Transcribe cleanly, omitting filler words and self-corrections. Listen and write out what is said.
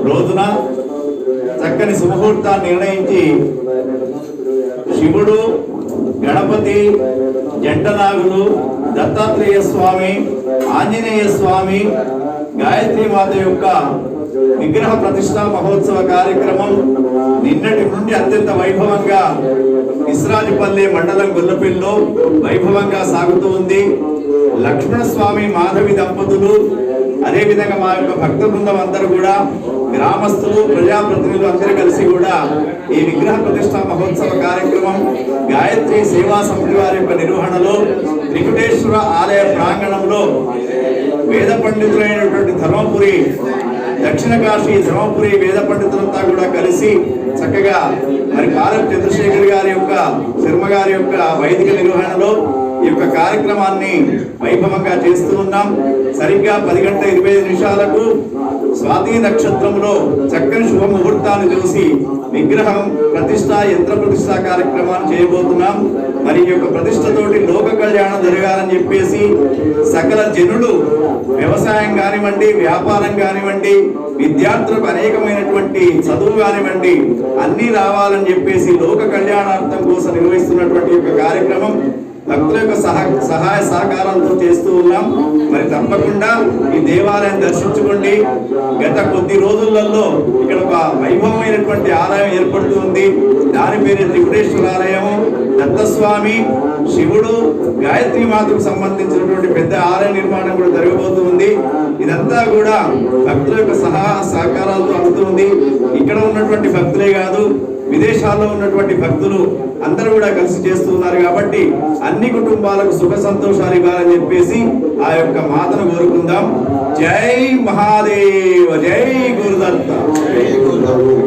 రోజున చక్కని శుభముహూర్తాన్ని నిర్ణయించి శివుడు, గణపతి, జంటనాగులు, దత్తాత్రేయ స్వామి, ఆంజనేయ స్వామి, గాయత్రి మాత యొక్క విగ్రహ ప్రతిష్టా మహోత్సవ కార్యక్రమం నిన్నటి నుండి అత్యంత వైభవంగా ఇస్రాజిపల్లె మండలం గొల్లపల్లిలో వైభవంగా సాగుతూ ఉంది. లక్ష్మణ స్వామి, మాధవి దంపతులు, అదేవిధంగా మా యొక్క భక్త బృందం అందరూ కూడా, గ్రామస్తులు, ప్రజాప్రతినిధులు అందరూ కలిసి కూడా ఈ విగ్రహ ప్రతిష్టా మహోత్సవ కార్యక్రమం గాయత్రి సేవా సమితి వారి యొక్క నిర్వహణలో త్రికుటేశ్వర ఆలయ ప్రాంగణంలో వేద పండితులైనటువంటి ధర్మపురి, దక్షిణ కాశీ ధర్మపురి వేద పండితులంతా కూడా కలిసి చక్కగా మరి కాలం చంద్రశేఖర్ గారి యొక్క, శర్మ గారి యొక్క వైదిక నిర్వహణలో ఈ యొక్క కార్యక్రమాన్ని వైభవంగా చేస్తూ ఉన్నాం. సరిగ్గా 10:25 స్వాతి నక్షత్రంలో చక్కని శుభ ముహూర్తాన్ని చూసి విగ్రహం ప్రతిష్ట, యంత్ర ప్రతిష్ట కార్యక్రమాన్ని చేయబోతున్నాం. మరి ఈ యొక్క ప్రతిష్టతోటి లోక కళ్యాణం జరగాలని చెప్పేసి సకల జనులు వ్యవసాయం కానివ్వండి, వ్యాపారం కానివ్వండి, విద్యార్థులకు అనేకమైనటువంటి చదువు కానివ్వండి అన్నీ రావాలని చెప్పేసి లోక కళ్యాణార్థం కోసం నిర్వహిస్తున్నటువంటి యొక్క కార్యక్రమం భక్తుల యొక్క సహాయ సహకారాలతో చేస్తూ ఉన్నాం. మరి తప్పకుండా ఈ దేవాలయం దర్శించుకోండి. గత కొద్ది రోజులలో ఇక్కడ ఒక వైభవమైనటువంటి ఆలయం ఏర్పడుతుంది. దాని పేరు త్రిపురేశ్వర ఆలయము. దత్తస్వామి, శివుడు, గాయత్రి మాతకు సంబంధించినటువంటి పెద్ద ఆలయ నిర్మాణం కూడా జరగబోతుంది. ఇదంతా కూడా భక్తుల యొక్క సహకారాలతో అందుతుంది. ఇక్కడ ఉన్నటువంటి భక్తులే కాదు, విదేశాల్లో ఉన్నటువంటి భక్తులు అందరూ కూడా కలిసి చేస్తున్నారు. కాబట్టి అన్ని కుటుంబాలకు సుఖ సంతోషాలు ఇవ్వాలని చెప్పేసి ఆ యొక్క మాతను కోరుకుందాం. జై మహాదేవ, జై గురుదత్త.